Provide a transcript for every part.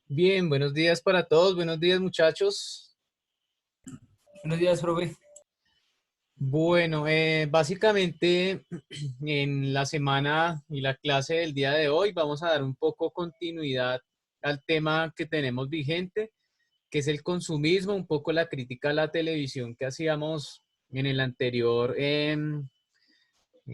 Bien, buenos días para todos, buenos días muchachos. Buenos días, profe. Bueno, básicamente en la semana y la clase del día de hoy vamos a dar un poco continuidad al tema que tenemos vigente, que es el consumismo, un poco la crítica a la televisión que hacíamos en el anterior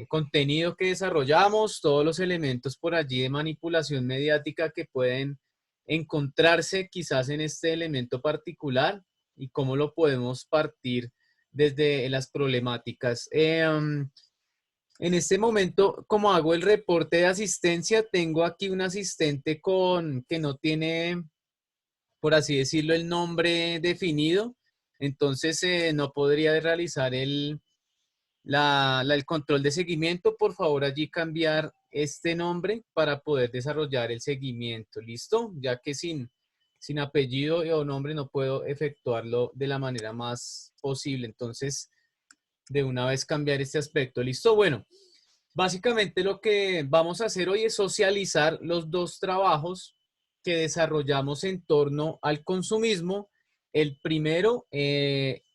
contenido que desarrollamos, todos los elementos por allí de manipulación mediática que pueden encontrarse quizás en este elemento particular y cómo lo podemos partir desde las problemáticas. En este momento, como hago el reporte de asistencia, tengo aquí un asistente que no tiene, por así decirlo, el nombre definido, entonces no podría realizar el control de seguimiento. Por favor, allí cambiar este nombre para poder desarrollar el seguimiento. ¿Listo? Ya que sin apellido o nombre no puedo efectuarlo de la manera más posible. Entonces, de una vez cambiar este aspecto. ¿Listo? Bueno, básicamente lo que vamos a hacer hoy es socializar los dos trabajos que desarrollamos en torno al consumismo. El primero,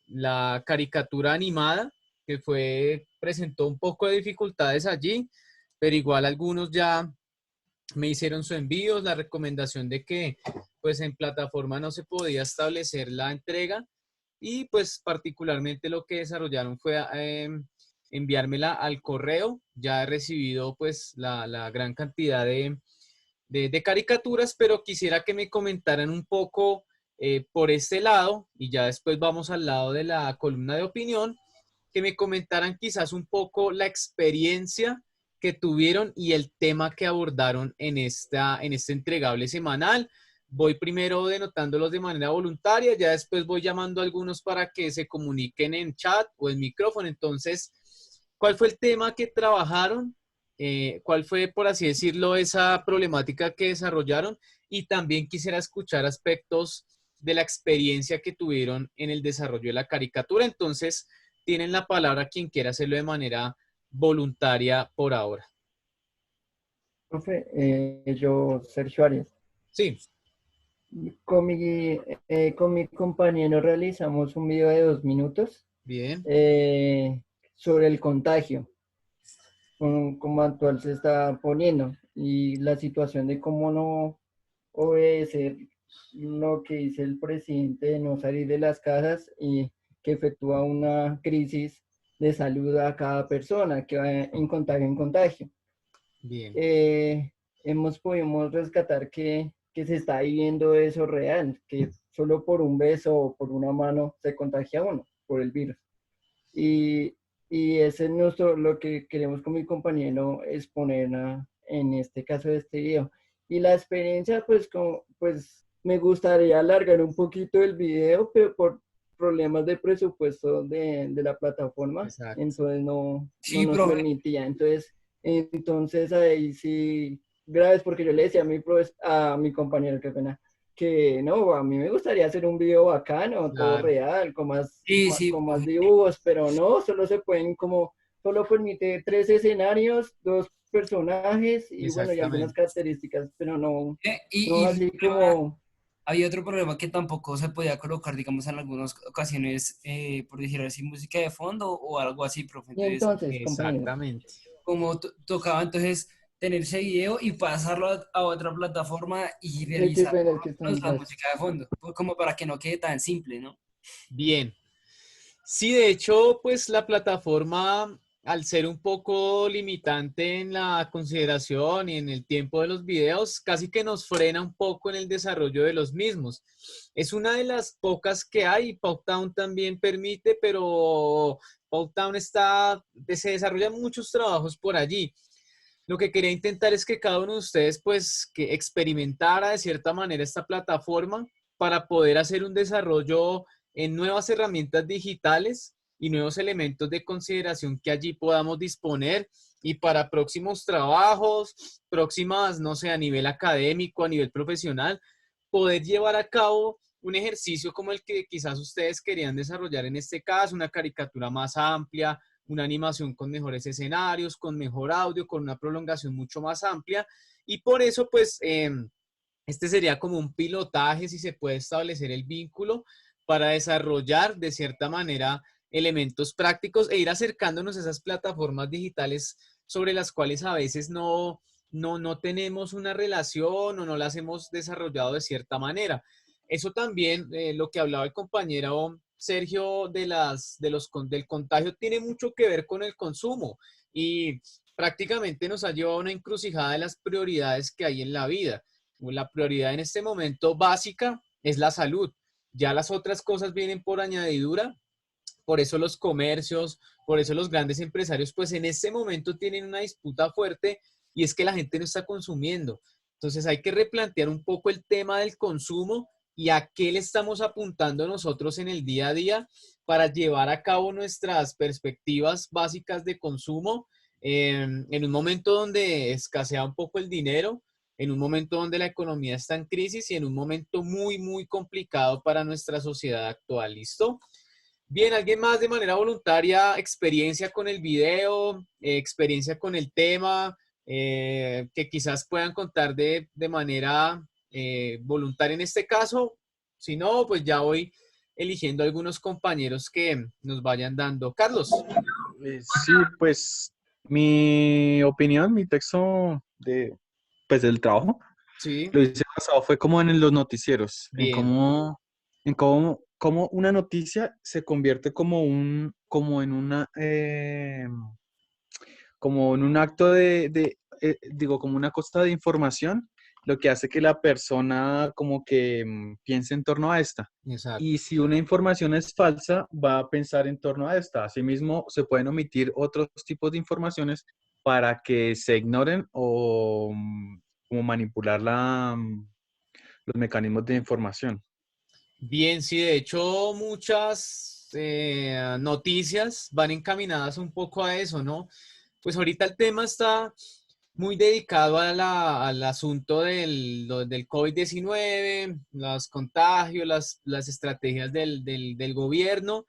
la caricatura animada, que presentó un poco de dificultades allí, pero igual algunos ya me hicieron su envío, la recomendación de que pues en plataforma no se podía establecer la entrega y pues particularmente lo que desarrollaron fue enviármela al correo. Ya he recibido pues la gran cantidad de caricaturas, pero quisiera que me comentaran un poco por este lado y ya después vamos al lado de la columna de opinión, que me comentaran quizás un poco la experiencia que tuvieron y el tema que abordaron en este entregable semanal. Voy primero denotándolos de manera voluntaria, ya después voy llamando a algunos para que se comuniquen en chat o en micrófono. Entonces, ¿cuál fue el tema que trabajaron? ¿Cuál fue, por así decirlo, esa problemática que desarrollaron? Y también quisiera escuchar aspectos de la experiencia que tuvieron en el desarrollo de la caricatura. Entonces, tienen la palabra quien quiera hacerlo de manera voluntaria por ahora. Profe, yo, Sergio Arias, Sí, con mi compañero realizamos un video de 2 minutos bien, eh, sobre el contagio, como actual se está poniendo y la situación de cómo no obedecer lo que dice el presidente de no salir de las casas y que efectúa una crisis de salud a cada persona que va en contagio. bien, eh, hemos podido rescatar que se está viviendo eso real, que solo por un beso o por una mano se contagia uno por el virus. Y, y ese es lo que queremos con mi compañero exponer en este caso de este video. Y la experiencia, pues me gustaría alargar un poquito el video, pero por problemas de presupuesto de la plataforma, exacto. entonces no Sí, nos profe. permitía. Entonces ahí sí, graves, porque yo le decía a mi compañero, qué pena, que no, a mí me gustaría hacer un video bacano, todo Claro. real, Sí, sí, con más profe. dibujos, pero no, solo permite 3 escenarios, 2 personajes y bueno, y algunas Exactamente. características, pero no Y así como, había otro problema que tampoco se podía colocar, digamos, en algunas ocasiones, por decirlo así, música de fondo o algo así, profe. y Entonces, entonces, compañero, Exactamente. como tocaba entonces tener ese video y pasarlo a otra plataforma y qué realizar pena por es que lo menos están la las... música de fondo, pues como para que no quede tan simple, ¿no? Bien. Sí, de hecho, pues la plataforma, al ser un poco limitante en la consideración y en el tiempo de los videos, casi que nos frena un poco en el desarrollo de los mismos. Es una de las pocas que hay, Powtown también permite, pero Powtown se desarrollan muchos trabajos por allí. Lo que quería intentar es que cada uno de ustedes, pues, que experimentara de cierta manera esta plataforma para poder hacer un desarrollo en nuevas herramientas digitales y nuevos elementos de consideración que allí podamos disponer y para próximos trabajos, próximas, no sé, a nivel académico, a nivel profesional, poder llevar a cabo un ejercicio como el que quizás ustedes querían desarrollar en este caso, una caricatura más amplia, una animación con mejores escenarios, con mejor audio, con una prolongación mucho más amplia. Y por eso, pues, Este sería como un pilotaje, si se puede establecer el vínculo para desarrollar de cierta manera elementos prácticos e ir acercándonos a esas plataformas digitales sobre las cuales a veces no tenemos una relación o no las hemos desarrollado de cierta manera. Eso también, lo que hablaba el compañero Sergio del contagio, tiene mucho que ver con el consumo y prácticamente nos ha llevado a una encrucijada de las prioridades que hay en la vida. La prioridad en este momento básica es la salud. Ya las otras cosas vienen por añadidura, por eso los comercios, por eso los grandes empresarios, pues en este momento tienen una disputa fuerte y es que la gente no está consumiendo. Entonces hay que replantear un poco el tema del consumo y a qué le estamos apuntando nosotros en el día a día para llevar a cabo nuestras perspectivas básicas de consumo en un momento donde escasea un poco el dinero, en un momento donde la economía está en crisis y en un momento muy, muy complicado para nuestra sociedad actual. ¿Listo? Bien, ¿alguien más de manera voluntaria, experiencia con el video, experiencia con el tema, que quizás puedan contar de manera voluntaria en este caso? Si no, pues ya voy eligiendo algunos compañeros que nos vayan dando. Carlos. Sí, pues mi opinión, mi texto pues, del trabajo, Sí, lo hice basado fue como en los noticieros, bien, cómo una noticia se convierte como en un acto digo, como una costa de información, lo que hace que la persona como que piense en torno a esta. exacto. Y si una información es falsa, va a pensar en torno a esta. Asimismo, se pueden omitir otros tipos de informaciones para que se ignoren o como manipular los mecanismos de información. Bien, sí, de hecho muchas noticias van encaminadas un poco a eso, ¿no? Pues ahorita el tema está muy dedicado al asunto del COVID-19, los contagios, las estrategias del gobierno,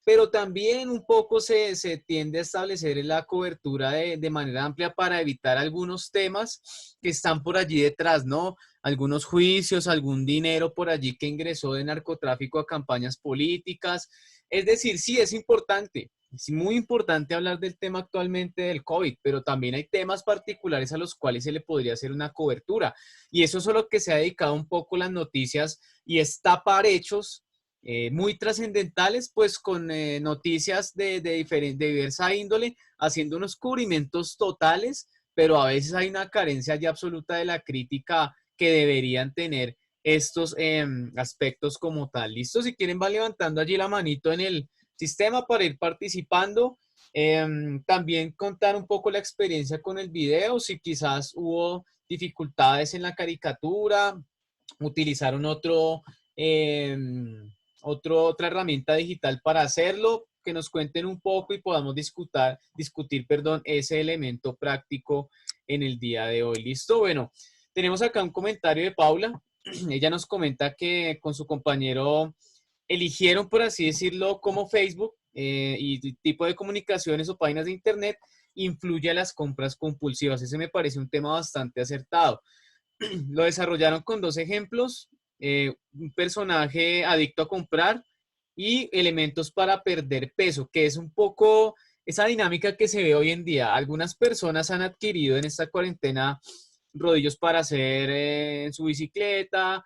pero también un poco se tiende a establecer la cobertura de manera amplia para evitar algunos temas que están por allí detrás, ¿no? Algunos juicios, algún dinero por allí que ingresó de narcotráfico a campañas políticas. Es decir, sí, es muy importante hablar del tema actualmente del COVID, pero también hay temas particulares a los cuales se le podría hacer una cobertura. Y eso es a lo que se ha dedicado un poco las noticias y es tapar hechos muy trascendentales, pues con noticias de diversa índole, haciendo unos cubrimientos totales, pero a veces hay una carencia ya absoluta de la crítica que deberían tener estos aspectos como tal. ¿Listo? Si quieren, van levantando allí la manito en el sistema para ir participando. También contar un poco la experiencia con el video, si quizás hubo dificultades en la caricatura, utilizaron eh, otra herramienta digital para hacerlo, que nos cuenten un poco y podamos discutir, perdón, ese elemento práctico en el día de hoy. ¿Listo? Bueno, tenemos acá un comentario de Paula. Ella nos comenta que con su compañero eligieron, por así decirlo, como Facebook y tipo de comunicaciones o páginas de Internet influye a las compras compulsivas. Ese me parece un tema bastante acertado. Lo desarrollaron con dos ejemplos, un personaje adicto a comprar y elementos para perder peso, que es un poco esa dinámica que se ve hoy en día. Algunas personas han adquirido en esta cuarentena rodillos para hacer en su bicicleta,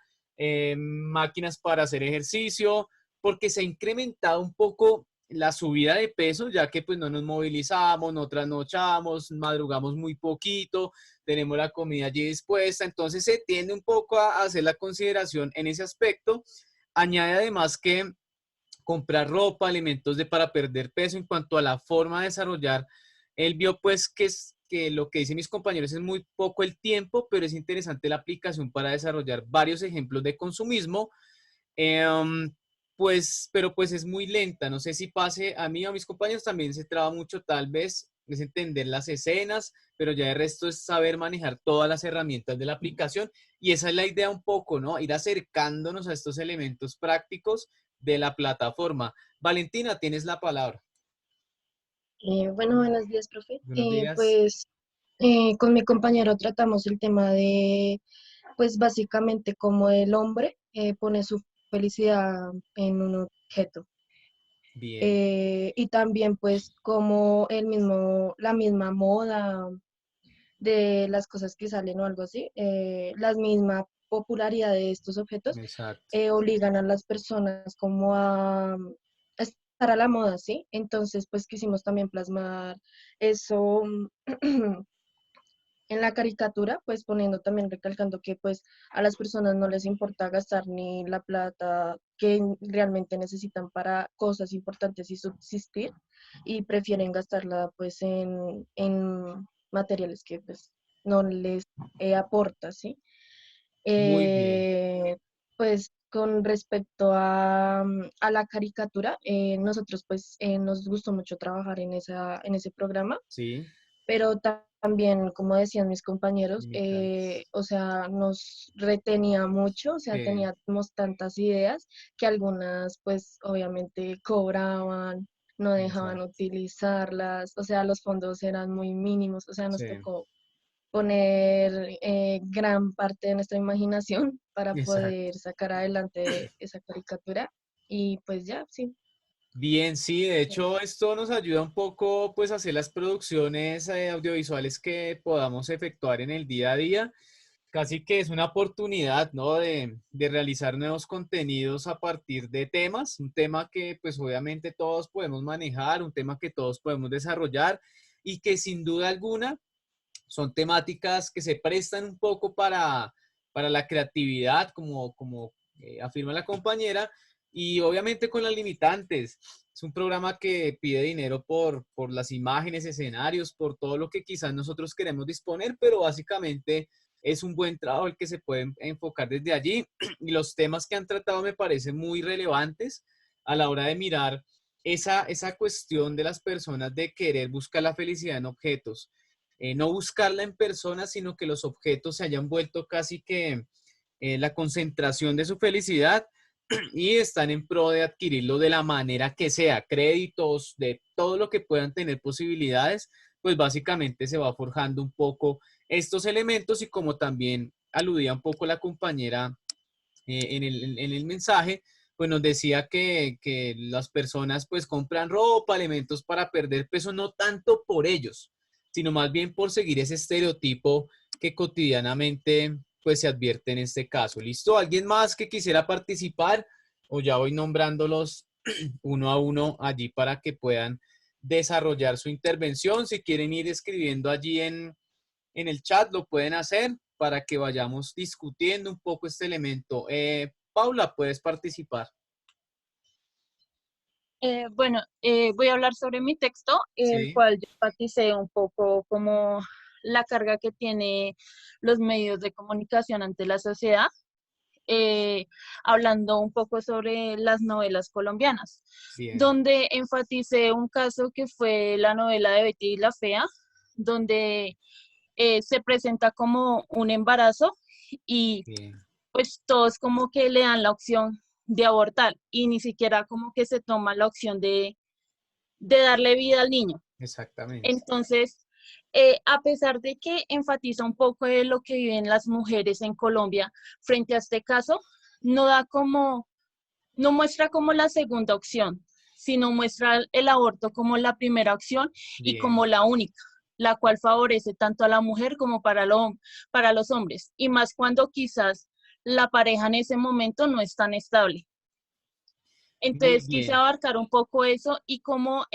máquinas para hacer ejercicio, porque se ha incrementado un poco la subida de peso, ya que pues no nos movilizamos, no trasnochamos, madrugamos muy poquito, tenemos la comida allí dispuesta, entonces se tiende un poco a hacer la consideración en ese aspecto. Añade además que comprar ropa, alimentos para perder peso en cuanto a la forma de desarrollar, él vio pues que lo que dicen mis compañeros es muy poco el tiempo, pero es interesante la aplicación para desarrollar varios ejemplos de consumismo. Pero pues es muy lenta. No sé si pase a mí o a mis compañeros también se traba mucho, tal vez es entender las escenas, pero ya el resto es saber manejar todas las herramientas de la aplicación y esa es la idea un poco, ¿no? Ir acercándonos a estos elementos prácticos de la plataforma. Valentina, tienes la palabra. Bueno, buenos días, profe. Buenos días. Pues con mi compañero tratamos el tema de pues básicamente como el hombre pone su felicidad en un objeto. Bien, Y también pues como la misma moda de las cosas que salen o algo así, la misma popularidad de estos objetos exacto. obligan a las personas como a estar a la moda, ¿sí? Entonces pues quisimos también plasmar eso en la caricatura, pues poniendo también, recalcando que pues a las personas no les importa gastar ni la plata que realmente necesitan para cosas importantes y subsistir y prefieren gastarla pues en materiales que pues no les aporta, ¿sí? Muy bien. Eh, pues con respecto a la caricatura, nosotros pues nos gustó mucho trabajar en ese programa, Sí, pero también, como decían mis compañeros, limitantes. o sea, nos retenía mucho, o sea, Sí, teníamos tantas ideas que algunas, pues, obviamente cobraban, no dejaban exacto. utilizarlas, o sea, los fondos eran muy mínimos, o sea, nos Sí, tocó poner gran parte de nuestra imaginación para exacto. poder sacar adelante esa caricatura y pues ya, sí. Bien, sí, de hecho esto nos ayuda un poco pues a hacer las producciones audiovisuales que podamos efectuar en el día a día. Casi que es una oportunidad, ¿no? De realizar nuevos contenidos a partir de temas, un tema que pues obviamente todos podemos manejar, un tema que todos podemos desarrollar y que sin duda alguna son temáticas que se prestan un poco para la creatividad, como afirma la compañera, y obviamente con las limitantes. Es un programa que pide dinero por las imágenes, escenarios, por todo lo que quizás nosotros queremos disponer, pero básicamente es un buen trabajo el que se puede enfocar desde allí y los temas que han tratado me parecen muy relevantes a la hora de mirar esa cuestión de las personas de querer buscar la felicidad en objetos, no buscarla en persona, sino que los objetos se hayan vuelto casi que la concentración de su felicidad y están en pro de adquirirlo de la manera que sea, créditos, de todo lo que puedan tener posibilidades, pues básicamente se va forjando un poco estos elementos y como también aludía un poco la compañera en el mensaje, pues nos decía que las personas pues compran ropa, elementos para perder peso, no tanto por ellos, sino más bien por seguir ese estereotipo que cotidianamente pues se advierte en este caso. ¿Listo? ¿Alguien más que quisiera participar? O ya voy nombrándolos uno a uno allí para que puedan desarrollar su intervención. Si quieren ir escribiendo allí en el chat, lo pueden hacer para que vayamos discutiendo un poco este elemento. Paula, puedes participar. Voy a hablar sobre mi texto, el Sí, cual yo enfaticé un poco como la carga que tiene los medios de comunicación ante la sociedad, eh, hablando un poco sobre las novelas colombianas, bien, donde enfaticé un caso que fue la novela de Betty y la Fea, donde se presenta como un embarazo y bien, pues todos como que le dan la opción de abortar y ni siquiera como que se toma la opción de darle vida al niño. exactamente. Entonces, a pesar de que enfatiza un poco de lo que viven las mujeres en Colombia frente a este caso, no da como, no muestra como la segunda opción, sino muestra el aborto como la primera opción y Bien. como la única, la cual favorece tanto a la mujer como para los hombres, y más cuando quizás la pareja en ese momento no es tan estable. Muy Entonces quise bien. abarcar un poco eso y cómo,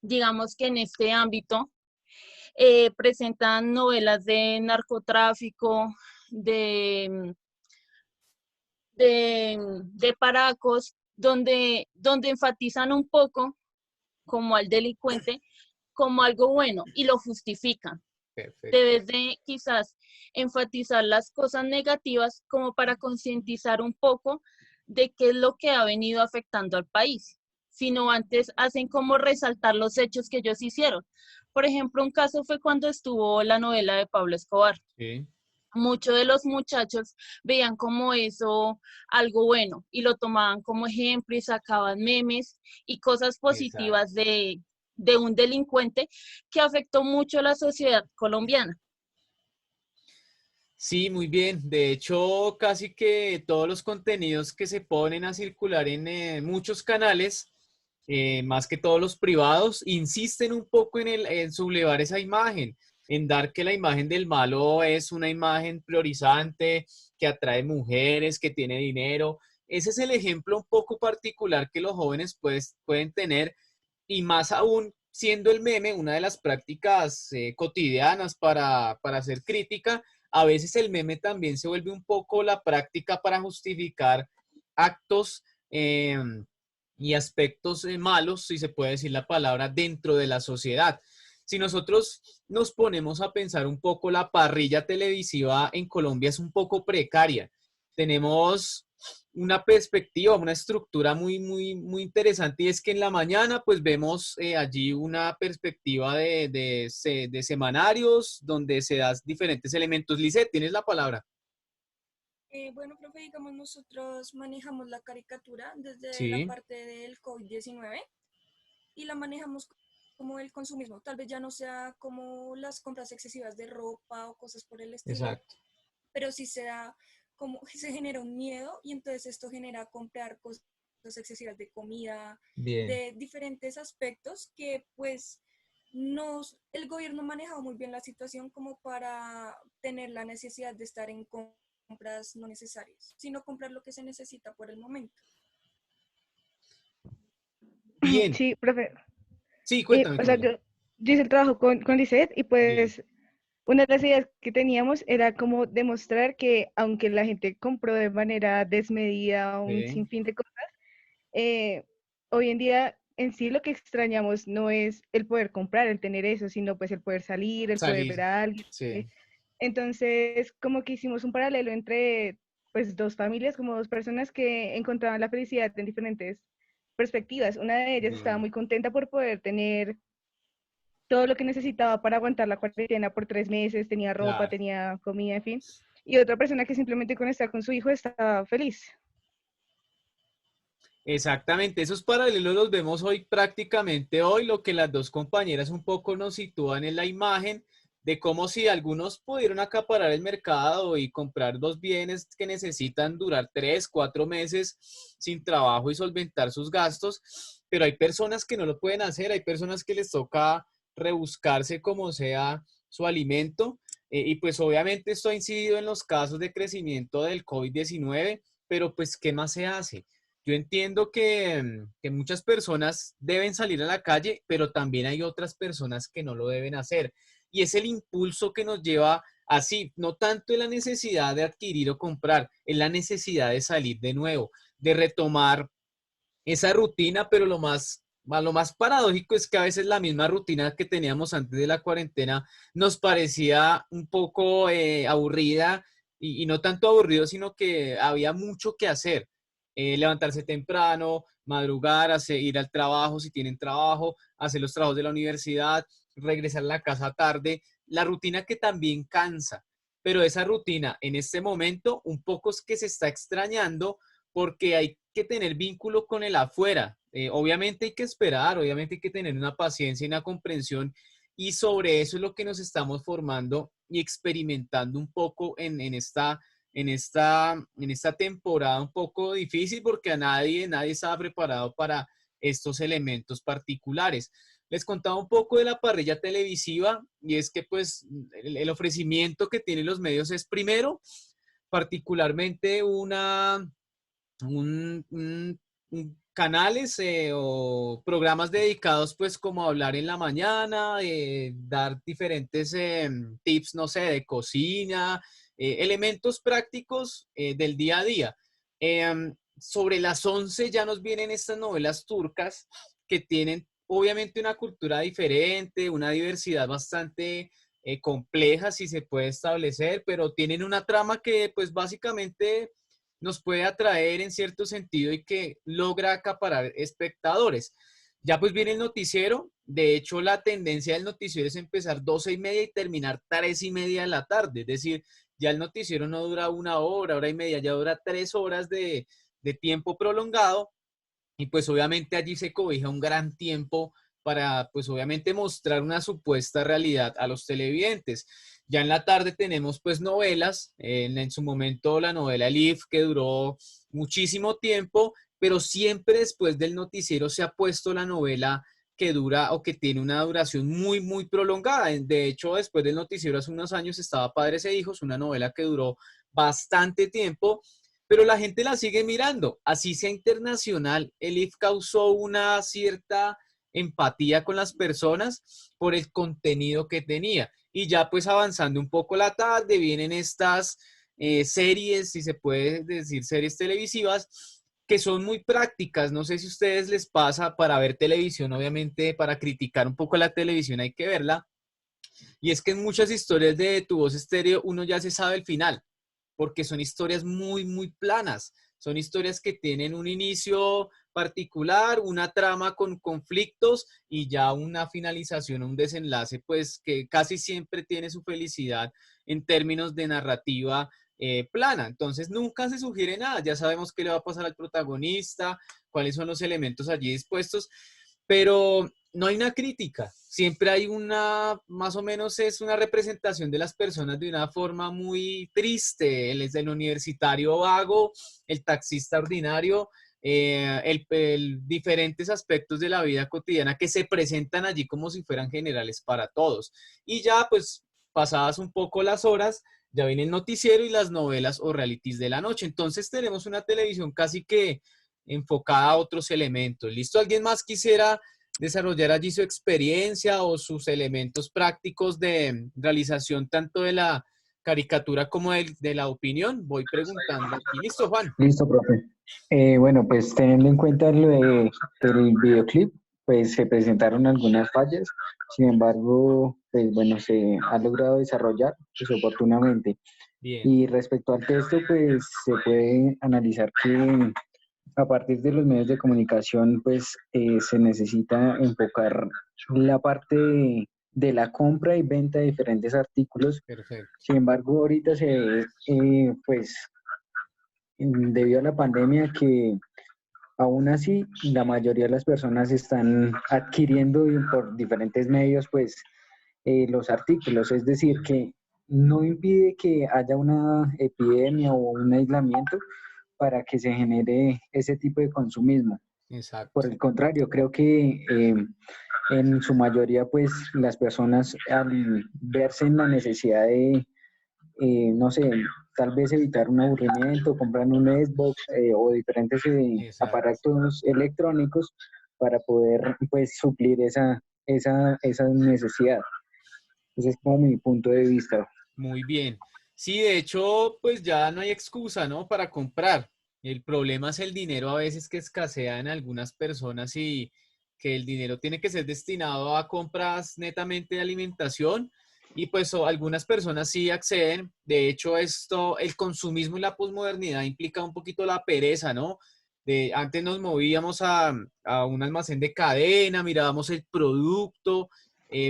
digamos que en este ámbito, presentan novelas de narcotráfico, de, de paracos, donde enfatizan un poco como al delincuente como algo bueno y lo justifican. Perfecto. Debes de quizás enfatizar las cosas negativas como para concientizar un poco de qué es lo que ha venido afectando al país, sino antes hacen como resaltar los hechos que ellos hicieron. Por ejemplo, un caso fue cuando estuvo la novela de Pablo Escobar. Sí, Muchos de los muchachos veían como eso algo bueno y lo tomaban como ejemplo y sacaban memes y cosas exacto. positivas de un delincuente que afectó mucho a la sociedad colombiana. Sí, muy bien. De hecho, casi que todos los contenidos que se ponen a circular en muchos canales, más que todos los privados, insisten un poco en sublevar esa imagen, en dar que la imagen del malo es una imagen priorizante, que atrae mujeres, que tiene dinero. Ese es el ejemplo un poco particular que los jóvenes pueden tener y más aún siendo el meme una de las prácticas cotidianas para hacer crítica, a veces el meme también se vuelve un poco la práctica para justificar actos y aspectos malos, si se puede decir la palabra, dentro de la sociedad. Si nosotros nos ponemos a pensar un poco, la parrilla televisiva en Colombia es un poco precaria. Tenemos una perspectiva, una estructura muy interesante y es que en la mañana pues vemos allí una perspectiva de semanarios donde se dan diferentes elementos. Lisette, tienes la palabra. Bueno, profe, digamos, nosotros manejamos la caricatura desde la Sí, parte del COVID-19 y la manejamos como el consumismo. Tal vez ya no sea como las compras excesivas de ropa o cosas por el estilo, exacto. pero sí se da como se genera un miedo y entonces esto genera comprar cosas excesivas de comida, Bien. de diferentes aspectos que pues el gobierno ha manejado muy bien la situación como para tener la necesidad de estar en compras no necesarias, sino comprar lo que se necesita por el momento. Bien. Sí, profe. Sí, cuéntame, O sea, Camila. yo hice el trabajo con Lisette y Bien. pues una de las ideas que teníamos era como demostrar que aunque la gente compró de manera desmedida un Sí, sinfín de cosas, eh, hoy en día en sí lo que extrañamos no es el poder comprar, el tener eso, sino pues el poder salir, el poder salir. ver a alguien. Sí, Entonces, como que hicimos un paralelo entre pues dos familias, como dos personas que encontraban la felicidad en diferentes perspectivas. Una de ellas estaba bien. muy contenta por poder tener todo lo que necesitaba para aguantar la cuarentena por 3 meses, tenía ropa, Claro. tenía comida, en fin. Y otra persona que simplemente con estar con su hijo estaba feliz. Exactamente, esos paralelos los vemos hoy prácticamente hoy, lo que las dos compañeras un poco nos sitúan en la imagen de cómo si algunos pudieron acaparar el mercado y comprar dos bienes que necesitan durar 3, 4 meses sin trabajo y solventar sus gastos, pero hay personas que no lo pueden hacer, hay personas que les toca rebuscarse como sea su alimento y pues obviamente esto ha incidido en los casos de crecimiento del COVID-19, pero pues ¿qué más se hace? Yo entiendo que muchas personas deben salir a la calle, pero también hay otras personas que no lo deben hacer. Y es el impulso que nos lleva así, no tanto en la necesidad de adquirir o comprar, es la necesidad de salir de nuevo, de retomar esa rutina, pero lo más paradójico es que a veces la misma rutina que teníamos antes de la cuarentena nos parecía un poco aburrida y no tanto aburrido, sino que había mucho que hacer. Levantarse temprano, madrugar, ir al trabajo si tienen trabajo, hacer los trabajos de la universidad, regresar a la casa tarde, la rutina que también cansa, pero esa rutina en este momento un poco es que se está extrañando porque hay que tener vínculo con el afuera. Obviamente hay que esperar, obviamente hay que tener una paciencia y una comprensión y sobre eso es lo que nos estamos formando y experimentando un poco en esta temporada un poco difícil porque nadie estaba preparado para estos elementos particulares. Les contaba un poco de la parrilla televisiva y es que pues el ofrecimiento que tienen los medios es primero, particularmente canales o programas dedicados pues como a hablar en la mañana, dar diferentes tips, no sé, de cocina, elementos prácticos del día a día. Sobre las 11 ya nos vienen estas novelas turcas que tienen obviamente una cultura diferente, una diversidad bastante compleja si se puede establecer, pero tienen una trama que pues básicamente nos puede atraer en cierto sentido y que logra acaparar espectadores. Ya pues viene el noticiero, de hecho la tendencia del noticiero es empezar 12:30 y terminar 3:30 de la tarde, es decir, ya el noticiero no dura 1 hora, hora y media, ya dura 3 horas de tiempo prolongado y pues obviamente allí se cobija un gran tiempo para pues obviamente mostrar una supuesta realidad a los televidentes. Ya en la tarde tenemos pues novelas, en su momento la novela Elif, que duró muchísimo tiempo, pero siempre después del noticiero se ha puesto la novela que dura o que tiene una duración muy, muy prolongada. De hecho, después del noticiero hace unos años estaba Padres e Hijos, una novela que duró bastante tiempo, pero la gente la sigue mirando. Así sea internacional, Elif causó una cierta empatía con las personas por el contenido que tenía. Y ya pues avanzando un poco la tarde, vienen estas series, si se puede decir series televisivas, que son muy prácticas. No sé si a ustedes les pasa para ver televisión, obviamente para criticar un poco la televisión hay que verla. Y es que en muchas historias de Tu Voz Estéreo uno ya se sabe el final, porque son historias muy, muy planas. Son historias que tienen un inicio particular, una trama con conflictos y ya una finalización, un desenlace, pues que casi siempre tiene su felicidad en términos de narrativa plana. Entonces nunca se sugiere nada, ya sabemos qué le va a pasar al protagonista, cuáles son los elementos allí dispuestos, pero no hay una crítica, siempre hay una, más o menos es una representación de las personas de una forma muy triste, el universitario vago, el taxista ordinario, diferentes aspectos de la vida cotidiana que se presentan allí como si fueran generales para todos. Y ya pues pasadas un poco las horas, ya viene el noticiero y las novelas o realities de la noche. Entonces tenemos una televisión casi que enfocada a otros elementos. ¿Listo? ¿Alguien más quisiera desarrollar allí su experiencia o sus elementos prácticos de realización tanto de la caricatura como de la opinión? Voy preguntando aquí. ¿Listo, Juan? Listo, profe. Bueno, pues teniendo en cuenta del videoclip, pues se presentaron algunas fallas, sin embargo, pues bueno, se ha logrado desarrollar pues, oportunamente. Bien. Y respecto al texto, pues se puede analizar que a partir de los medios de comunicación, pues se necesita enfocar la parte de la compra y venta de diferentes artículos. Perfecto. Sin embargo, ahorita se ve, pues, debido a la pandemia que aún así la mayoría de las personas están adquiriendo por diferentes medios, pues, los artículos. Es decir, que no impide que haya una epidemia o un aislamiento para que se genere ese tipo de consumismo. Exacto. Por el contrario, creo que en su mayoría, pues las personas al verse en la necesidad de, no sé, tal vez evitar un aburrimiento, comprar un Xbox o diferentes aparatos electrónicos para poder, pues, suplir esa necesidad. Ese es como mi punto de vista. Muy bien. Sí, de hecho, pues ya no hay excusa, ¿no? Para comprar. El problema es el dinero a veces que escasea en algunas personas y que el dinero tiene que ser destinado a compras netamente de alimentación y pues algunas personas sí acceden. De hecho, el consumismo y la posmodernidad implica un poquito la pereza, ¿no? Antes nos movíamos a un almacén de cadena, mirábamos el producto,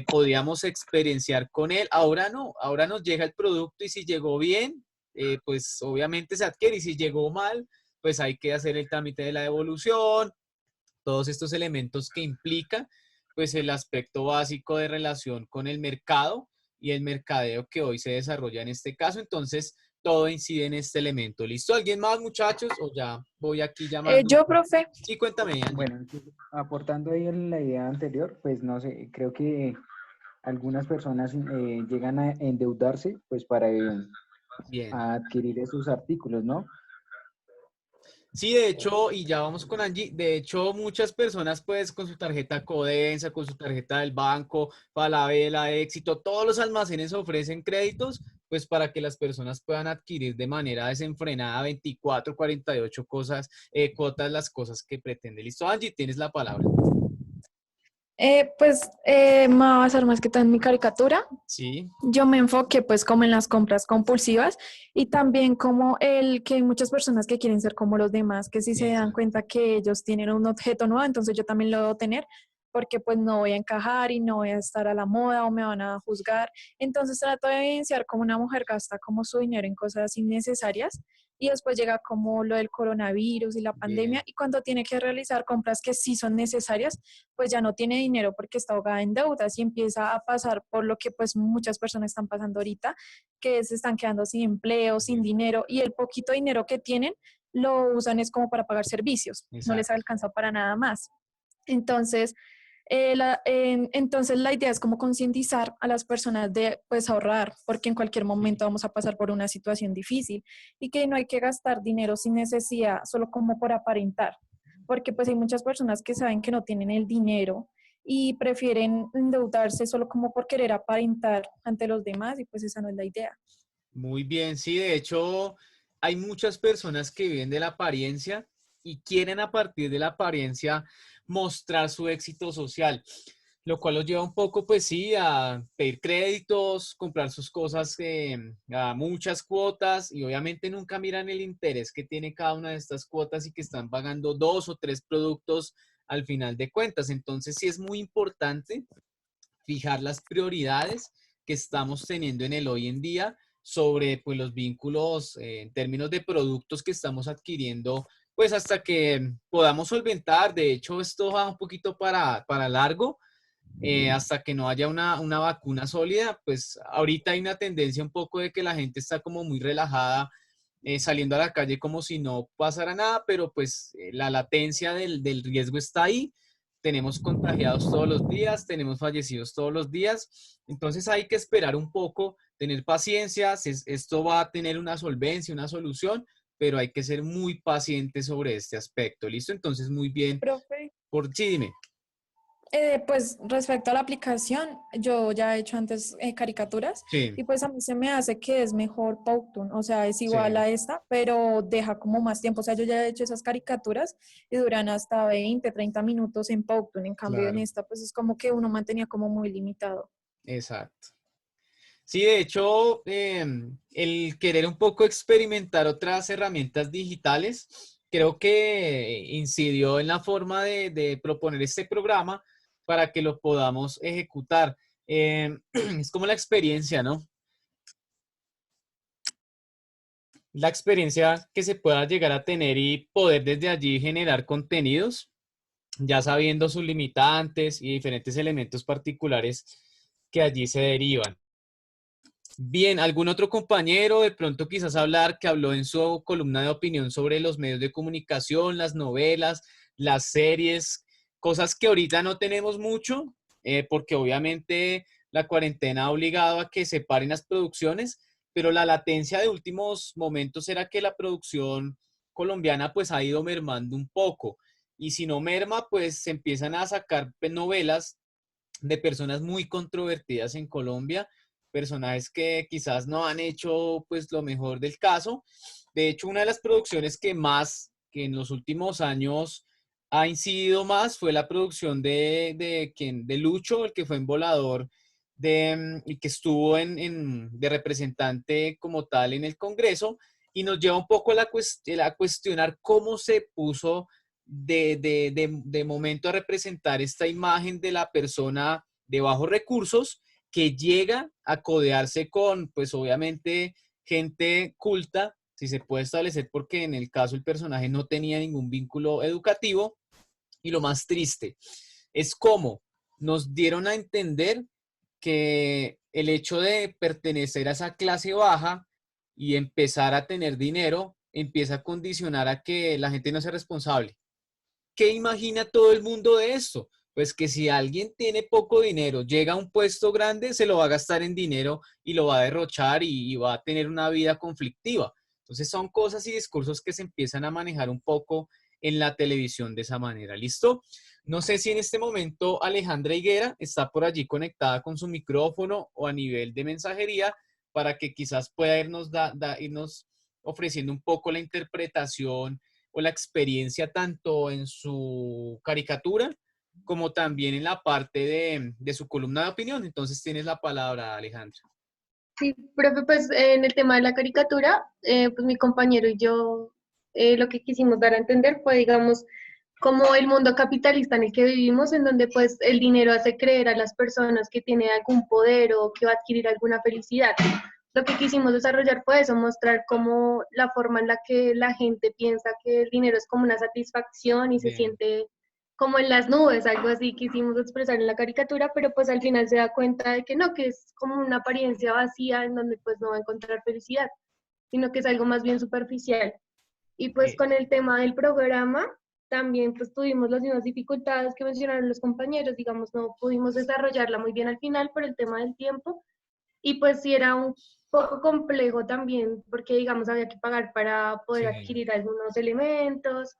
podíamos experienciar con él. Ahora no, ahora nos llega el producto y si llegó bien, pues obviamente se adquiere y si llegó mal, pues hay que hacer el trámite de la devolución, todos estos elementos que implica pues el aspecto básico de relación con el mercado y el mercadeo que hoy se desarrolla en este caso. Entonces, todo incide en este elemento. ¿Listo? ¿Alguien más, muchachos? O ya voy aquí llamando. Yo, profe. Sí, cuéntame, Angie. Bueno, aportando ahí en la idea anterior, pues no sé, creo que algunas personas llegan a endeudarse pues para adquirir esos artículos, ¿no? Sí, de hecho, y ya vamos con Angie, de hecho muchas personas pues con su tarjeta Codensa, con su tarjeta del banco, Falabella, Éxito, todos los almacenes ofrecen créditos pues para que las personas puedan adquirir de manera desenfrenada 24, 48 cuotas, las cosas que pretende. Listo, Angie, tienes la palabra. Me va a basar más que todo en mi caricatura. Sí. Yo me enfoqué pues como en las compras compulsivas y también como el que hay muchas personas que quieren ser como los demás, que si se dan cuenta que ellos tienen un objeto nuevo, entonces yo también lo debo tener, porque pues no voy a encajar y no voy a estar a la moda o me van a juzgar. Entonces trato de evidenciar cómo una mujer gasta como su dinero en cosas innecesarias y después llega como lo del coronavirus y la pandemia Bien, y cuando tiene que realizar compras que sí son necesarias, pues ya no tiene dinero porque está ahogada en deudas y empieza a pasar por lo que pues muchas personas están pasando ahorita, que se están quedando sin empleo, sin bien, dinero y el poquito dinero que tienen lo usan es como para pagar servicios, no les exacto. alcanza para nada más. Entonces, entonces la idea es como concientizar a las personas de pues ahorrar, porque en cualquier Sí. momento vamos a pasar por una situación difícil y que no hay que gastar dinero sin necesidad, solo como por aparentar, porque pues hay muchas personas que saben que no tienen el dinero y prefieren endeudarse solo como por querer aparentar ante los demás y pues esa no es la idea. Muy bien, sí, de hecho, hay muchas personas que viven de la apariencia y quieren a partir de la apariencia mostrar su éxito social, lo cual los lleva un poco, pues sí, a pedir créditos, comprar sus cosas a muchas cuotas y obviamente nunca miran el interés que tiene cada una de estas cuotas y que están pagando 2 o 3 productos al final de cuentas. Entonces, sí es muy importante fijar las prioridades que estamos teniendo en el hoy en día sobre pues, los vínculos en términos de productos que estamos adquiriendo, pues hasta que podamos solventar. De hecho, esto va un poquito para largo, hasta que no haya una vacuna sólida. Pues ahorita hay una tendencia un poco de que la gente está como muy relajada, saliendo a la calle como si no pasara nada, pero pues la latencia del riesgo está ahí. Tenemos contagiados todos los días, tenemos fallecidos todos los días, entonces hay que esperar un poco, tener paciencia, esto va a tener una solvencia, una solución, pero hay que ser muy paciente sobre este aspecto, ¿listo? Entonces, muy bien, Profe. sí, dime. Pues respecto a la aplicación, yo ya he hecho antes caricaturas Sí, y pues a mí se me hace que es mejor Powtoon, o sea, es igual sí, a esta, pero deja como más tiempo, o sea, yo ya he hecho esas caricaturas y duran hasta 20, 30 minutos en Powtoon, en cambio en claro, esta pues es como que uno mantenía como muy limitado. exacto. Sí, de hecho, el querer un poco experimentar otras herramientas digitales, creo que incidió en la forma de proponer este programa para que lo podamos ejecutar. Es como la experiencia, ¿no? La experiencia que se pueda llegar a tener y poder desde allí generar contenidos, ya sabiendo sus limitantes y diferentes elementos particulares que allí se derivan. Bien, ¿algún otro compañero de pronto quizás hablar que habló en su columna de opinión sobre los medios de comunicación, las novelas, las series, cosas que ahorita no tenemos mucho, porque obviamente la cuarentena ha obligado a que se paren las producciones, pero la latencia de últimos momentos era que la producción colombiana pues ha ido mermando un poco y si no merma pues se empiezan a sacar novelas de personas muy controvertidas en Colombia, personajes que quizás no han hecho pues lo mejor del caso. De hecho, una de las producciones que en los últimos años ha incidido más fue la producción de Lucho, el que fue en Volador y que estuvo de representante como tal en el Congreso, y nos lleva un poco a cuestionar cómo se puso de momento a representar esta imagen de la persona de bajos recursos que llega a codearse con, pues obviamente, gente culta, si se puede establecer, porque en el caso el personaje no tenía ningún vínculo educativo. Y lo más triste es cómo nos dieron a entender que el hecho de pertenecer a esa clase baja y empezar a tener dinero empieza a condicionar a que la gente no sea responsable. ¿Qué imagina todo el mundo de esto? Pues que si alguien tiene poco dinero, llega a un puesto grande, se lo va a gastar en dinero y lo va a derrochar y va a tener una vida conflictiva. Entonces son cosas y discursos que se empiezan a manejar un poco en la televisión de esa manera. ¿Listo? No sé si en este momento Alejandra Higuera está por allí conectada con su micrófono o a nivel de mensajería para que quizás pueda irnos ofreciendo un poco la interpretación o la experiencia tanto en su caricatura como también en la parte de su columna de opinión. Entonces tienes la palabra, Alejandra. Sí, profe, pues en el tema de la caricatura, pues mi compañero y yo lo que quisimos dar a entender fue, digamos, como el mundo capitalista en el que vivimos, en donde pues el dinero hace creer a las personas que tiene algún poder o que va a adquirir alguna felicidad. Lo que quisimos desarrollar fue eso, mostrar cómo la forma en la que la gente piensa que el dinero es como una satisfacción y se Bien. siente como en las nubes, algo así quisimos expresar en la caricatura, pero pues al final se da cuenta de que no, que es como una apariencia vacía en donde pues no va a encontrar felicidad, sino que es algo más bien superficial. Y pues Bien. con el tema del programa, también pues tuvimos las mismas dificultades que mencionaron los compañeros, digamos, no pudimos desarrollarla muy bien al final por el tema del tiempo, y pues sí era un poco complejo también, porque digamos había que pagar para poder Sí, adquirir algunos elementos,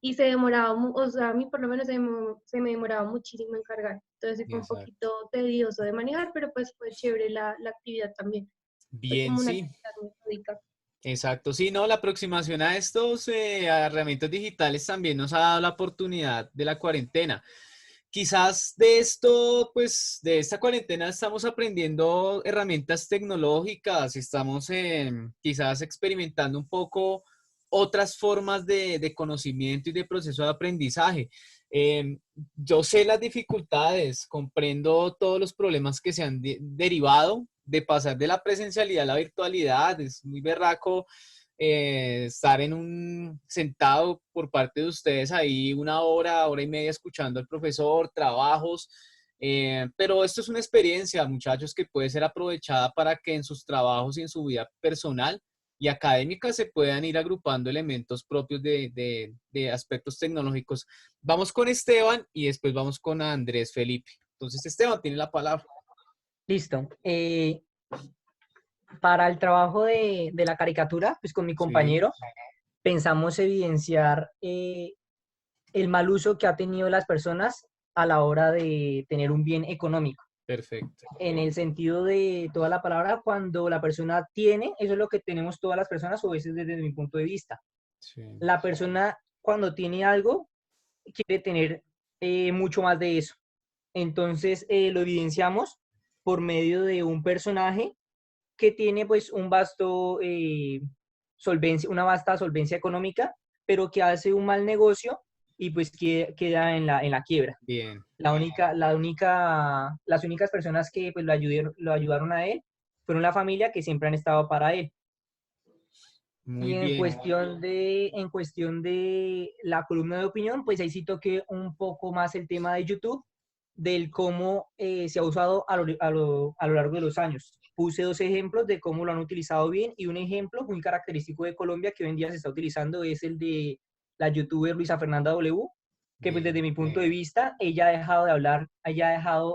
y se demoraba, o sea, a mí por lo menos se me demoraba muchísimo en cargar, entonces sí fue un exacto. poquito tedioso de manejar, pero pues fue chévere la actividad también, fue Bien, como una sí. actividad metódica. Exacto, sí, no, la aproximación a estos a herramientas digitales también nos ha dado la oportunidad de la cuarentena. Quizás de esto, pues de esta cuarentena estamos aprendiendo herramientas tecnológicas, estamos quizás experimentando un poco otras formas de conocimiento y de proceso de aprendizaje. Em, yo sé las dificultades, comprendo todos los problemas que se han derivado de pasar de la presencialidad a la virtualidad. Es muy berraco estar sentado por parte de ustedes ahí una hora, hora y media escuchando al profesor, trabajos. Pero esto es una experiencia, muchachos, que puede ser aprovechada para que en sus trabajos y en su vida personal y académica se puedan ir agrupando elementos propios de aspectos tecnológicos. Vamos con Esteban y después vamos con Andrés Felipe. Entonces, Esteban tiene la palabra. Listo. Para el trabajo de la caricatura, pues con mi Sí, compañero pensamos evidenciar el mal uso que ha tenido las personas a la hora de tener un bien económico. perfecto. En el sentido de toda la palabra, cuando la persona tiene, eso es lo que tenemos todas las personas, o eso es desde mi punto de vista. Sí, La persona cuando tiene algo, quiere tener mucho más de eso. Entonces lo evidenciamos por medio de un personaje que tiene pues una vasta solvencia económica, pero que hace un mal negocio y pues queda en la quiebra. bien, Las únicas personas que pues, lo ayudaron a él fueron la familia, que siempre han estado para él. Y muy bien. en cuestión de la columna de opinión, pues ahí sí toqué un poco más el tema de YouTube, del cómo se ha usado a lo largo de los años. Puse 2 ejemplos de cómo lo han utilizado bien, y un ejemplo muy característico de Colombia que hoy en día se está utilizando es el de la youtuber Luisa Fernanda W, que pues desde Bien, mi punto de vista, ella ha dejado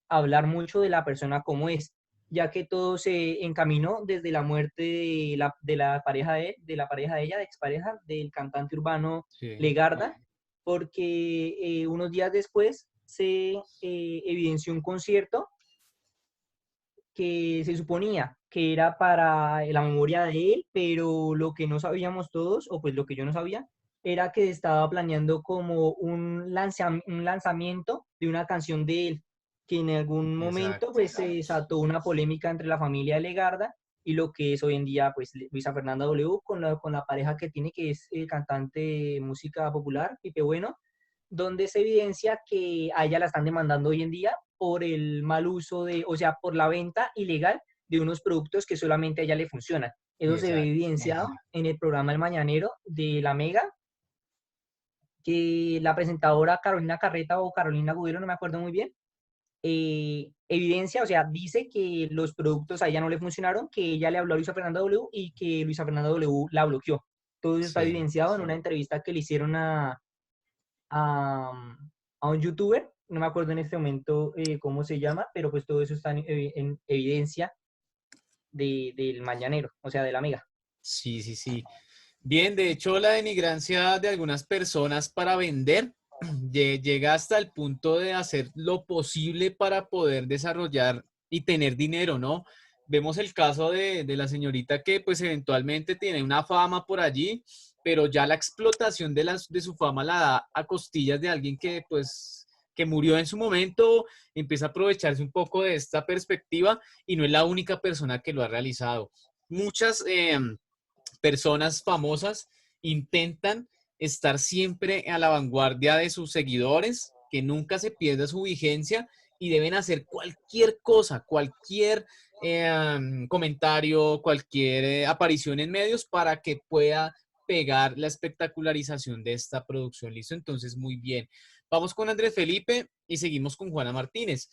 hablar mucho de la persona como es, ya que todo se encaminó desde la muerte de la pareja de ella, de expareja, del cantante urbano sí, Legarda, porque unos días después se evidenció un concierto que se suponía que era para la memoria de él, pero lo que no sabíamos todos, o pues lo que yo no sabía, era que estaba planeando como un lanzamiento de una canción de él, que en algún momento exacto. pues se desató una polémica entre la familia de Legarda y lo que es hoy en día pues Luisa Fernanda W con la pareja que tiene, que es el cantante de música popular, Pipe Bueno, donde se evidencia que a ella la están demandando hoy en día por el mal uso o sea, por la venta ilegal de unos productos que solamente a ella le funcionan. Eso se ve Exacto. evidenciado en el programa El Mañanero de La Mega, que la presentadora Carolina Carreta o Carolina Gudero, no me acuerdo muy bien, evidencia, o sea, dice que los productos a ella no le funcionaron, que ella le habló a Luisa Fernanda W y que Luisa Fernanda W la bloqueó. Todo eso está Sí, evidenciado en una entrevista que le hicieron a un youtuber, no me acuerdo en este momento cómo se llama, pero pues todo eso está en evidencia del mañanero, o sea, de la Mega. sí, sí, sí. Bien, de hecho, la denigrancia de algunas personas para vender llega hasta el punto de hacer lo posible para poder desarrollar y tener dinero, ¿no? Vemos el caso de la señorita que pues eventualmente tiene una fama por allí, pero ya la explotación de su fama la da a costillas de alguien que pues que murió en su momento, empieza a aprovecharse un poco de esta perspectiva y no es la única persona que lo ha realizado. Muchas personas famosas intentan estar siempre a la vanguardia de sus seguidores, que nunca se pierda su vigencia y deben hacer cualquier cosa, cualquier comentario, cualquier aparición en medios para que pueda pegar la espectacularización de esta producción. ¿Listo? Entonces, muy bien. Vamos con Andrés Felipe y seguimos con Juana Martínez.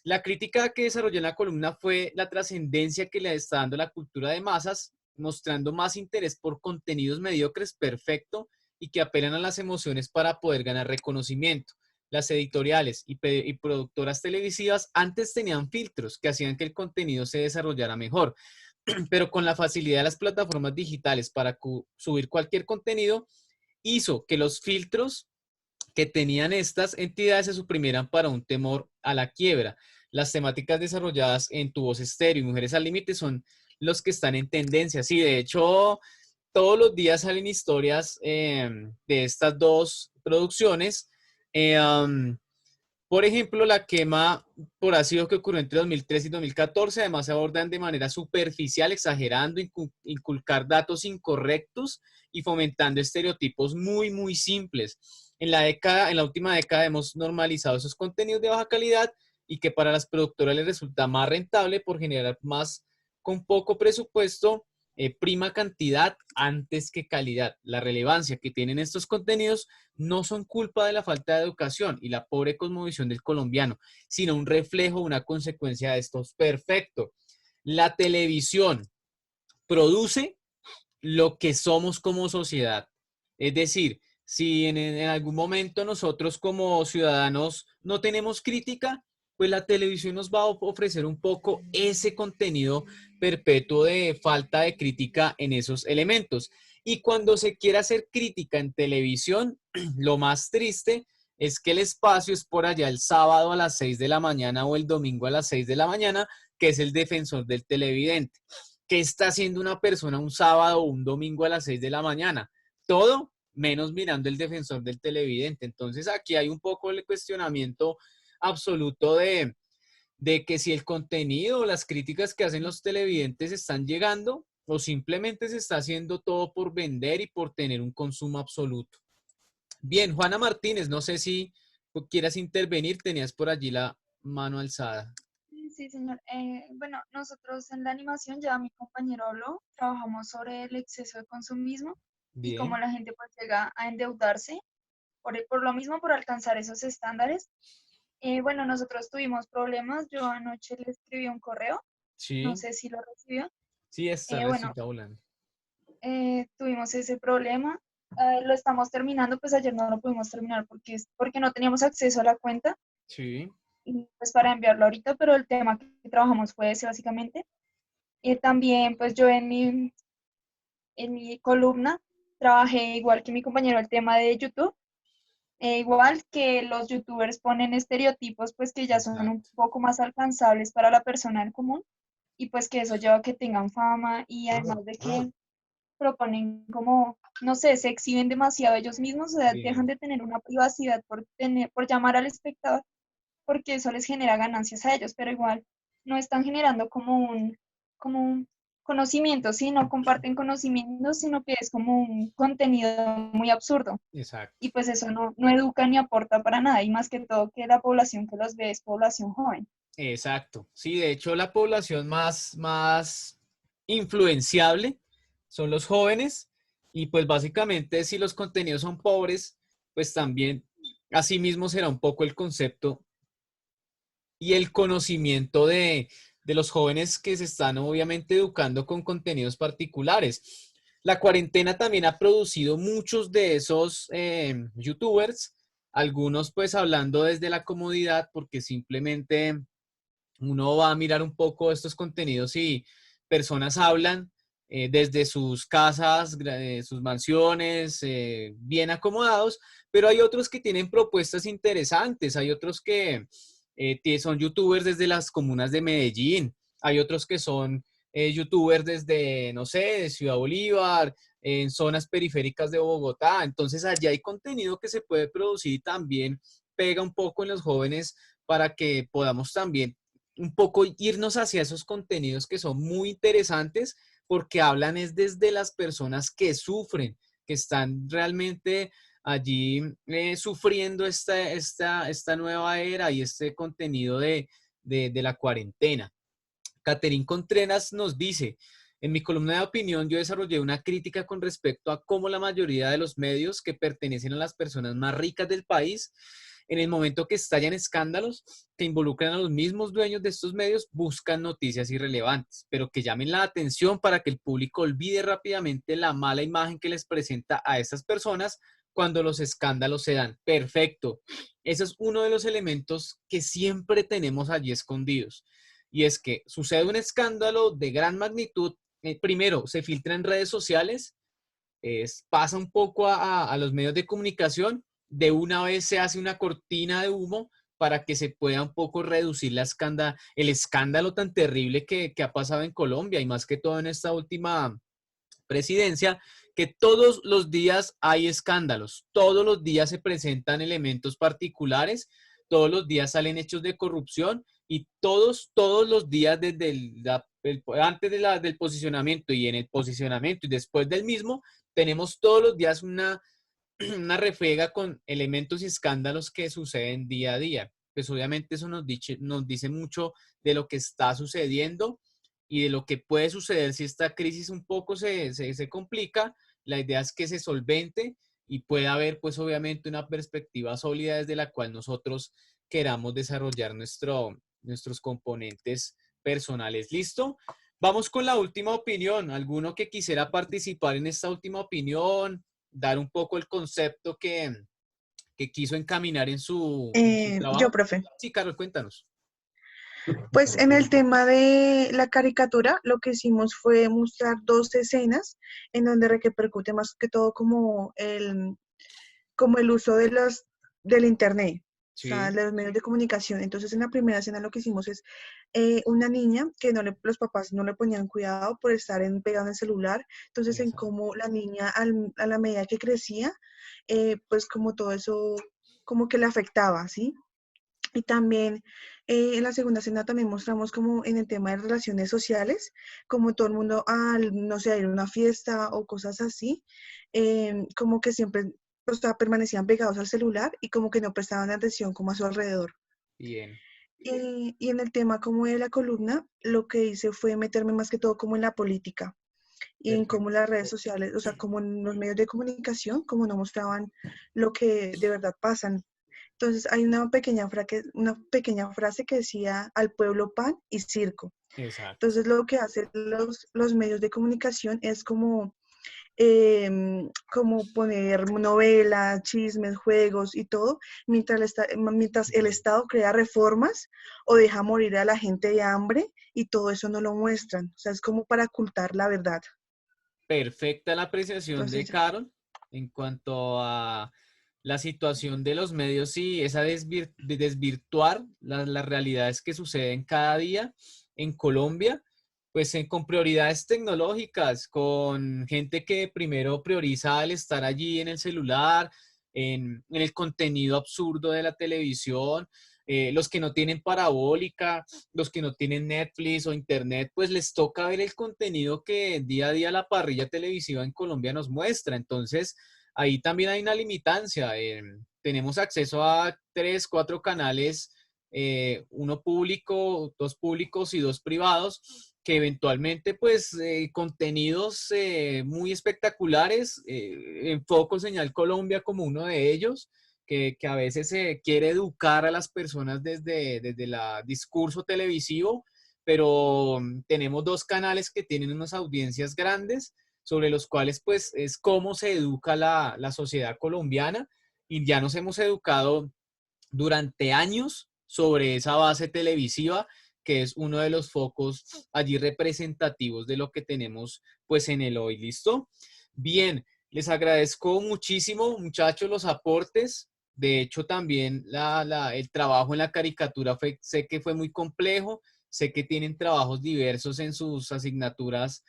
La crítica que desarrolló en la columna fue la trascendencia que le está dando la cultura de masas, mostrando más interés por contenidos mediocres, perfecto, y que apelan a las emociones para poder ganar reconocimiento. Las editoriales y productoras televisivas antes tenían filtros que hacían que el contenido se desarrollara mejor, pero con la facilidad de las plataformas digitales para subir cualquier contenido, hizo que los filtros que tenían estas entidades se suprimieran para un temor a la quiebra. Las temáticas desarrolladas en Tu Voz Estéreo y Mujeres al Límite son los que están en tendencia. Sí, de hecho, todos los días salen historias de estas dos producciones. Por ejemplo, la quema por ácido que ocurrió entre 2013 y 2014, además se abordan de manera superficial, exagerando, inculcar datos incorrectos y fomentando estereotipos muy, muy simples. En la última década hemos normalizado esos contenidos de baja calidad y que para las productoras les resulta más rentable por generar más con poco presupuesto, prima cantidad antes que calidad. La relevancia que tienen estos contenidos no son culpa de la falta de educación y la pobre cosmovisión del colombiano, sino un reflejo, una consecuencia de estos. Perfecto. La televisión produce lo que somos como sociedad. Es decir, si en algún momento nosotros como ciudadanos no tenemos crítica, pues la televisión nos va a ofrecer un poco ese contenido perpetuo de falta de crítica en esos elementos. Y cuando se quiere hacer crítica en televisión, lo más triste es que el espacio es por allá el sábado a las 6 de la mañana o el domingo a las 6 de la mañana, que es el defensor del televidente. ¿Qué está haciendo una persona un sábado o un domingo a las 6 de la mañana? Todo menos mirando el defensor del televidente. Entonces aquí hay un poco el cuestionamiento absoluto de que si el contenido, las críticas que hacen los televidentes están llegando o simplemente se está haciendo todo por vender y por tener un consumo absoluto. Bien, Juana Martínez, no sé si quieras intervenir, tenías por allí la mano alzada. Sí, señor. Bueno, nosotros en la animación, ya mi compañero habló, trabajamos sobre el exceso de consumismo y cómo Bien. la gente pues llega a endeudarse por lo mismo, por alcanzar esos estándares. Bueno, nosotros tuvimos problemas. Yo anoche le escribí un correo, no Sí, sé si lo recibió. sí, esta la estoy Bueno, hablando. tuvimos ese problema. Lo estamos terminando, pues ayer no lo pudimos terminar porque no teníamos acceso a la cuenta Sí, y pues para enviarlo ahorita, pero el tema que trabajamos fue ese básicamente. También pues yo en mi columna trabajé igual que mi compañero el tema de YouTube, igual que los youtubers ponen estereotipos pues que ya son un exacto. poco más alcanzables para la persona en común y pues que eso lleva a que tengan fama y además de que proponen como, no sé, se exhiben demasiado ellos mismos, o sea, dejan Bien. de tener una privacidad por llamar al espectador, porque eso les genera ganancias a ellos, pero igual no están generando como un conocimiento, ¿sí? No comparten conocimientos, sino que es como un contenido muy absurdo. Exacto. Y pues eso no educa ni aporta para nada, y más que todo que la población que los ve es población joven. Exacto. Sí, de hecho la población más influenciable son los jóvenes y pues básicamente si los contenidos son pobres, pues también asimismo será un poco el concepto y el conocimiento de los jóvenes que se están obviamente educando con contenidos particulares. La cuarentena también ha producido muchos de esos youtubers, algunos pues hablando desde la comodidad porque simplemente uno va a mirar un poco estos contenidos y personas hablan desde sus casas, sus mansiones, bien acomodados, pero hay otros que tienen propuestas interesantes, hay otros que son youtubers desde las comunas de Medellín, hay otros que son youtubers desde, no sé, de Ciudad Bolívar, en zonas periféricas de Bogotá, entonces allí hay contenido que se puede producir y también pega un poco en los jóvenes para que podamos también un poco irnos hacia esos contenidos que son muy interesantes porque hablan es desde las personas que sufren, que están realmente allí sufriendo esta nueva era y este contenido de la cuarentena. Caterín Contreras nos dice, en mi columna de opinión yo desarrollé una crítica con respecto a cómo la mayoría de los medios que pertenecen a las personas más ricas del país, en el momento que estallan escándalos que involucran a los mismos dueños de estos medios, buscan noticias irrelevantes, pero que llamen la atención para que el público olvide rápidamente la mala imagen que les presenta a estas personas cuando los escándalos se dan. Perfecto. Ese es uno de los elementos que siempre tenemos allí escondidos. Y es que sucede un escándalo de gran magnitud. Primero, se filtra en redes sociales, pasa un poco a los medios de comunicación, de una vez se hace una cortina de humo para que se pueda un poco reducir el escándalo tan terrible que ha pasado en Colombia y más que todo en esta última presidencia, que todos los días hay escándalos, todos los días se presentan elementos particulares, todos los días salen hechos de corrupción y todos los días desde antes del posicionamiento y en el posicionamiento y después del mismo, tenemos todos los días una refriega con elementos y escándalos que suceden día a día. Pues obviamente eso nos dice mucho de lo que está sucediendo y de lo que puede suceder si esta crisis un poco se complica. La idea es que se solvente y pueda haber pues obviamente una perspectiva sólida desde la cual nosotros queramos desarrollar nuestros componentes personales. ¿Listo? Vamos con la última opinión. ¿Alguno que quisiera participar en esta última opinión? Dar un poco el concepto que quiso encaminar en su trabajo. Yo, profe. Sí, Carol, cuéntanos. Pues en el tema de la caricatura, lo que hicimos fue mostrar dos escenas en donde repercute más que todo como el uso del internet, Sí. o sea, de los medios de comunicación. Entonces, en la primera escena lo que hicimos es una niña que los papás no le ponían cuidado por estar pegada en el celular. Entonces, en cómo la niña a la medida que crecía, pues como todo eso como que le afectaba, ¿sí? Y también en la segunda escena también mostramos como en el tema de relaciones sociales, como todo el mundo no sé, ir a una fiesta o cosas así, como que siempre permanecían pegados al celular y como que no prestaban atención como a su alrededor. Bien. Y en el tema como de la columna, lo que hice fue meterme más que todo como en la política y en cómo las redes sociales, o sea, como en los medios de comunicación, como no mostraban lo que de verdad pasan. Entonces hay una pequeña frase que decía al pueblo pan y circo. Exacto. Entonces lo que hacen los medios de comunicación es como poner novelas, chismes, juegos y todo, mientras el Estado crea reformas o deja morir a la gente de hambre y todo eso no lo muestran. O sea, es como para ocultar la verdad. Perfecta la apreciación Entonces, de Carol en cuanto a la situación de los medios y esa desvirtuar las realidades que suceden cada día en Colombia, pues con prioridades tecnológicas, con gente que primero prioriza el estar allí en el celular, en el contenido absurdo de la televisión. Los que no tienen parabólica, los que no tienen Netflix o Internet, pues les toca ver el contenido que día a día la parrilla televisiva en Colombia nos muestra. Entonces, ahí también hay una limitancia. Tenemos acceso a 3, 4 canales, uno público, 2 públicos y 2 privados, que eventualmente, pues, contenidos muy espectaculares. Enfoco Señal Colombia como uno de ellos. Que a veces se quiere educar a las personas desde el discurso televisivo, pero tenemos 2 canales que tienen unas audiencias grandes, sobre los cuales pues es cómo se educa la sociedad colombiana y ya nos hemos educado durante años sobre esa base televisiva que es uno de los focos allí representativos de lo que tenemos pues en el hoy. ¿Listo? Bien, les agradezco muchísimo, muchachos, los aportes. De hecho, también el trabajo en la caricatura sé que fue muy complejo, sé que tienen trabajos diversos en sus asignaturas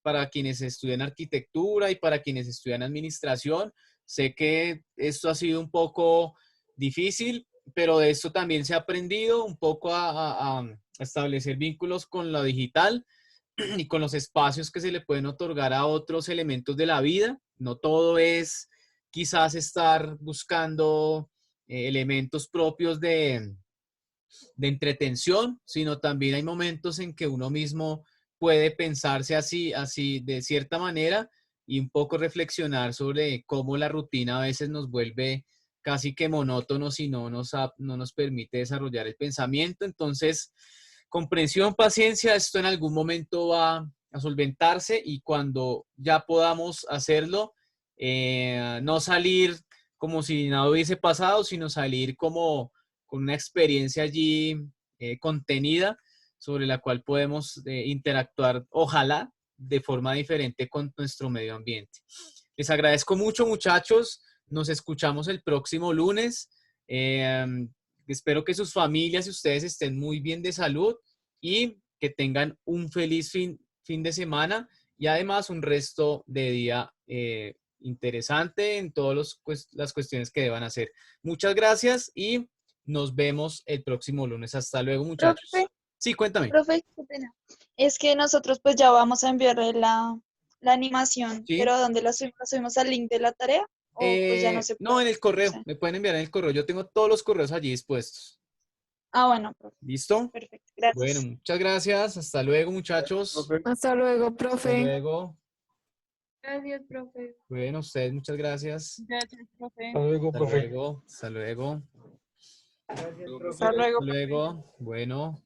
para quienes estudian arquitectura y para quienes estudian administración. Sé que esto ha sido un poco difícil, pero de esto también se ha aprendido un poco a establecer vínculos con lo digital, y con los espacios que se le pueden otorgar a otros elementos de la vida. No todo es quizás estar buscando elementos propios de entretención, sino también hay momentos en que uno mismo puede pensarse así de cierta manera y un poco reflexionar sobre cómo la rutina a veces nos vuelve casi que monótonos y no nos permite desarrollar el pensamiento. Entonces, comprensión, paciencia, esto en algún momento va a solventarse y cuando ya podamos hacerlo, no salir como si nada hubiese pasado, sino salir como con una experiencia allí contenida sobre la cual podemos interactuar, ojalá, de forma diferente con nuestro medio ambiente. Les agradezco mucho, muchachos. Nos escuchamos el próximo lunes. Espero que sus familias y ustedes estén muy bien de salud y que tengan un feliz fin de semana y además un resto de día interesante en todas las cuestiones que deban hacer. Muchas gracias y nos vemos el próximo lunes. Hasta luego, muchachos. Profe, Sí, cuéntame. profe, qué pena. Es que nosotros pues ya vamos a enviarle la animación, Sí. pero ¿dónde la subimos? ¿La subimos al link de la tarea? ¿O pues ya no se puede? No, en el correo. Sí. Me pueden enviar en el correo. Yo tengo todos los correos allí dispuestos. Ah, bueno, profe. ¿Listo? Perfecto, gracias. Bueno, muchas gracias. Hasta luego, muchachos. Hasta luego, Hasta profe. luego. Gracias, profe. Bueno, ustedes, muchas gracias. Gracias, profe. Hasta luego, Hasta profe. luego. Hasta luego. Gracias, profe. Hasta luego. Hasta luego. Bueno.